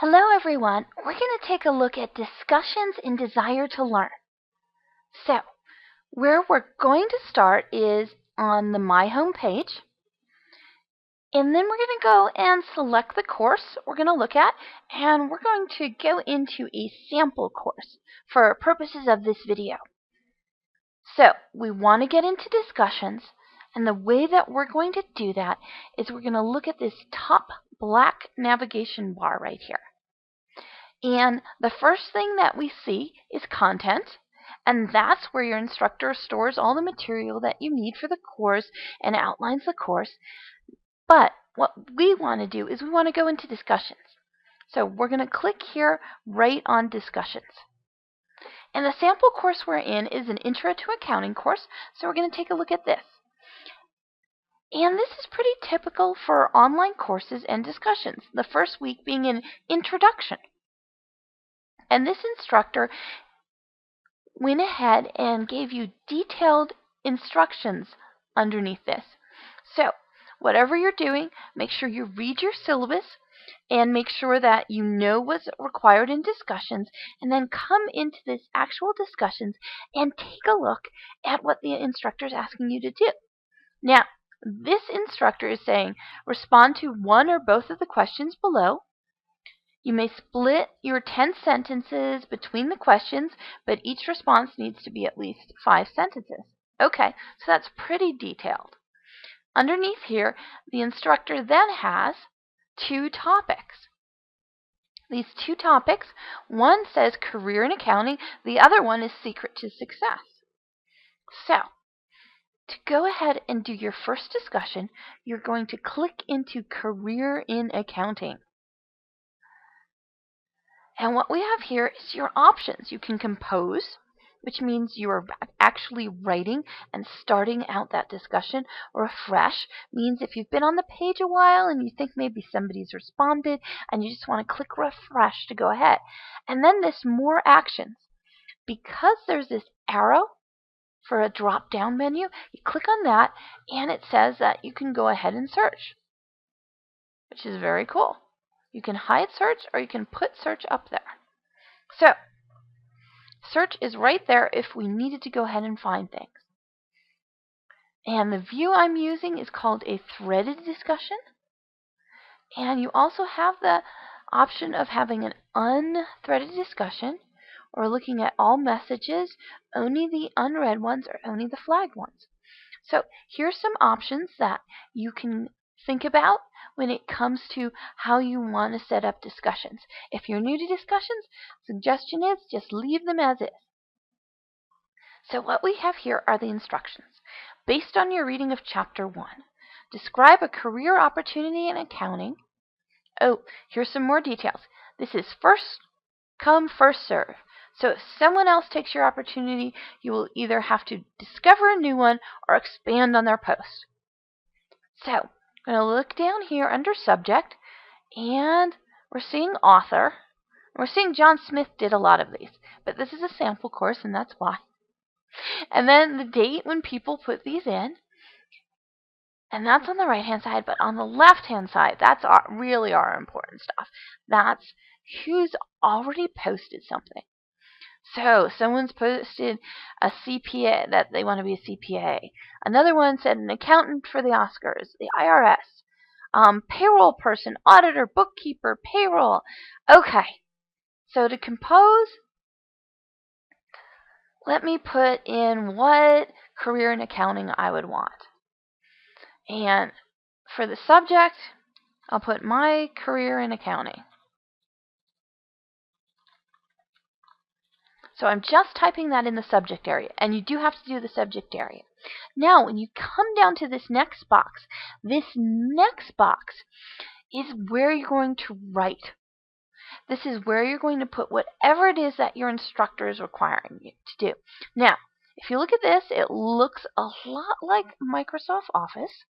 Hello everyone, we're going to take a look at discussions in Desire2Learn. So, where we're going to start is on the My Home page, and then we're going to go and select the course we're going to look at, and we're going to go into a sample course for purposes of this video. So, we want to get into discussions, and the way that we're going to do that is we're going to look at this top black navigation bar right here. And the first thing that we see is content, and that's where your instructor stores all the material that you need for the course and outlines the course. But what we want to do is we want to go into discussions. So we're going to click here right on discussions. And the sample course we're in is an Intro to Accounting course, so we're going to take a look at this. And this is pretty typical for online courses and discussions, the first week being an introduction. And this instructor went ahead and gave you detailed instructions underneath this. So, whatever you're doing, make sure you read your syllabus and make sure that you know what's required in discussions, and then come into this actual discussions and take a look at what the instructor is asking you to do. Now, this instructor is saying respond to one or both of the questions below. You may split your 10 sentences between the questions, but each response needs to be at least 5 sentences. Okay, so that's pretty detailed. Underneath here, the instructor then has 2 topics. These 2 topics, one says career in accounting, the other one is secret to success. So, to go ahead and do your first discussion, you're going to click into career in accounting. And what we have here is your options. You can compose, which means you are actually writing and starting out that discussion. Refresh means if you've been on the page a while and you think maybe somebody's responded and you just want to click refresh to go ahead. And then this more actions. Because there's this arrow for a drop-down menu, you click on that and it says that you can go ahead and search, which is very cool. You can hide search or you can put search up there. So, search is right there if we needed to go ahead and find things. And the view I'm using is called a threaded discussion. And you also have the option of having an unthreaded discussion or looking at all messages, only the unread ones or only the flagged ones. So, here's some options that you can think about when it comes to how you want to set up discussions. If you're new to discussions, suggestion is just leave them as is. So what we have here are the instructions. Based on your reading of Chapter 1, describe a career opportunity in accounting. Oh, here's some more details. This is first come, first serve. So if someone else takes your opportunity, you will either have to discover a new one or expand on their post. So, I'm going to look down here under subject, and we're seeing author. We're seeing John Smith did a lot of these, but this is a sample course, and that's why. And then the date when people put these in, and that's on the right-hand side, but on the left-hand side, that's really our important stuff. That's who's already posted something. So, someone's posted a CPA, that they want to be a CPA. Another one said an accountant for the Oscars, the IRS. Payroll person, auditor, bookkeeper, payroll. Okay, so to compose, let me put in what career in accounting I would want. And for the subject, I'll put my career in accounting. So I'm just typing that in the subject area, and you do have to do the subject area. Now, when you come down to this next box is where you're going to write. This is where you're going to put whatever it is that your instructor is requiring you to do. Now, if you look at this, it looks a lot like Microsoft Office,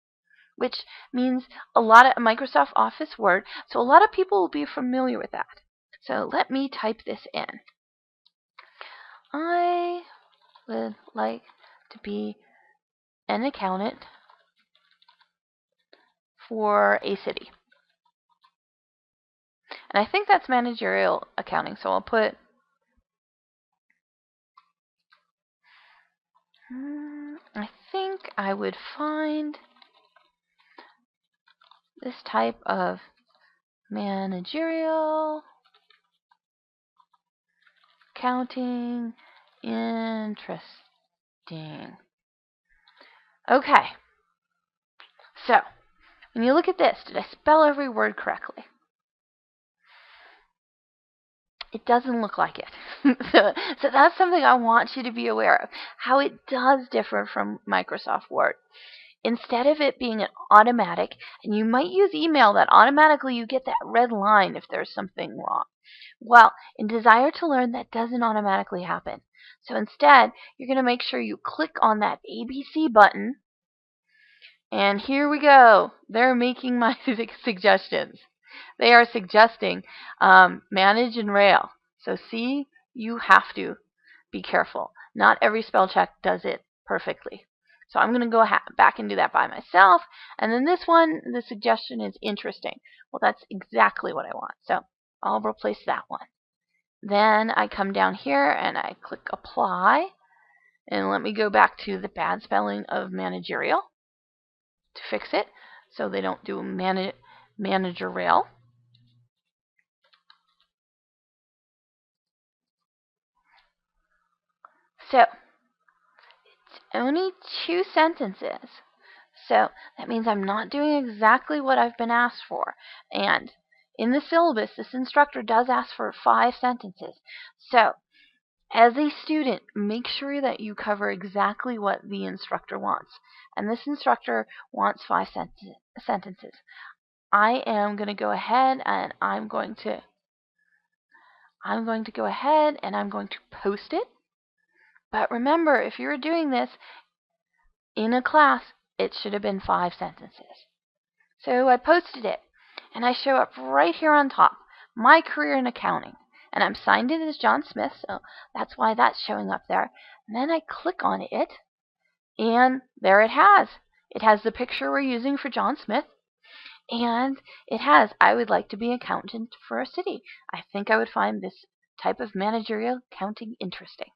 which means a lot of Microsoft Office Word, so a lot of people will be familiar with that. So let me type this in. I would like to be an accountant for a city. And I think that's managerial accounting, so I'll put I think I would find this type of managerial accounting interesting. Okay, so when you look at this, did I spell every word correctly? It doesn't look like it. so that's something I want you to be aware of, how it does differ from Microsoft Word. Instead of it being an automatic, and you might use email that automatically you get that red line if there's something wrong. Well, in Desire2Learn, that doesn't automatically happen. So instead, you're going to make sure you click on that ABC button, and here we go. They're making my suggestions. They are suggesting manage and rail. So see, you have to be careful. Not every spell check does it perfectly. So I'm going to go back and do that by myself. And then this one, the suggestion is interesting. Well, that's exactly what I want. So I'll replace that one. Then I come down here and I click apply. And let me go back to the bad spelling of managerial to fix it so they don't do managerial. So it's only 2 sentences. So that means I'm not doing exactly what I've been asked for. And in the syllabus, this instructor does ask for 5 sentences. So as a student, make sure that you cover exactly what the instructor wants. And this instructor wants 5 sentences. I am going to go ahead and I'm going to go ahead and I'm going to post it. But remember, if you're doing this in a class, it should have been 5 sentences. So I posted it, and I show up right here on top, my career in accounting. And I'm signed in as John Smith, so that's why that's showing up there. And then I click on it, and there it has. It has the picture we're using for John Smith, and it has, I would like to be an accountant for a city. I think I would find this type of managerial accounting interesting.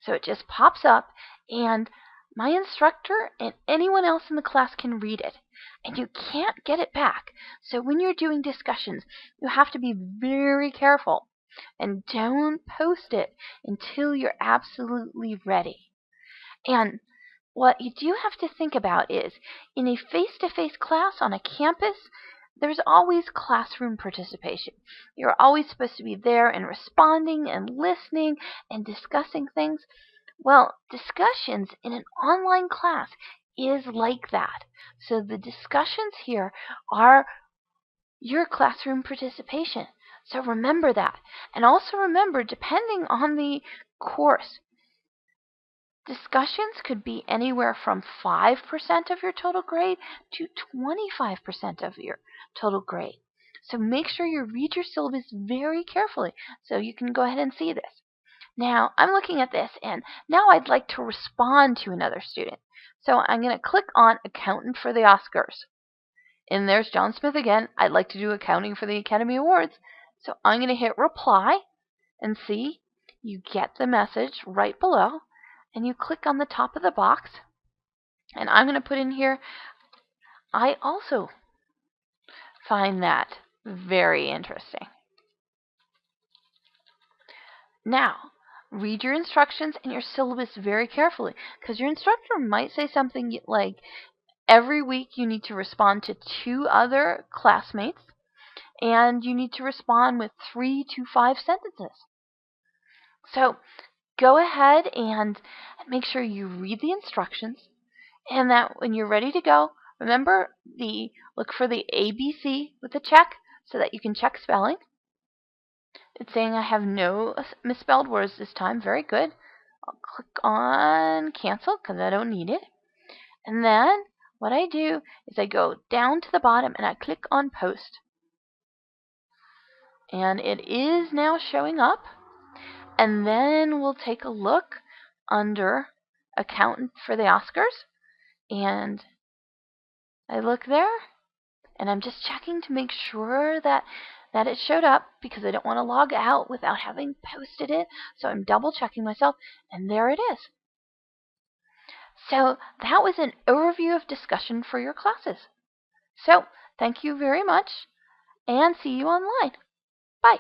So it just pops up, and my instructor and anyone else in the class can read it. And you can't get it back. So when you're doing discussions, you have to be very careful. And don't post it until you're absolutely ready. And what you do have to think about is, in a face-to-face class on a campus, there's always classroom participation. You're always supposed to be there and responding and listening and discussing things. Well, discussions in an online class is like that. So the discussions here are your classroom participation. So remember that. And also remember, depending on the course, discussions could be anywhere from 5% of your total grade to 25% of your total grade. So make sure you read your syllabus very carefully so you can go ahead and see this. Now, I'm looking at this, and now I'd like to respond to another student. So I'm going to click on Accountant for the Oscars. And there's John Smith again. I'd like to do accounting for the Academy Awards. So I'm going to hit reply, and see, you get the message right below. And you click on the top of the box. And I'm going to put in here, I also find that very interesting. Now, read your instructions and your syllabus very carefully, because your instructor might say something like, every week you need to respond to 2 other classmates, and you need to respond with 3 to 5 sentences. So go ahead and make sure you read the instructions, and that when you're ready to go, remember, look for the ABC with a check so that you can check spelling. It's saying I have no misspelled words this time. Very good. I'll click on cancel because I don't need it. And then what I do is I go down to the bottom and I click on post. And it is now showing up. And then we'll take a look under Accountant for the Oscars. And I look there, and I'm just checking to make sure that that it showed up because I don't want to log out without having posted it. So I'm double checking myself, and there it is. So that was an overview of discussion for your classes. So thank you very much, and see you online. Bye.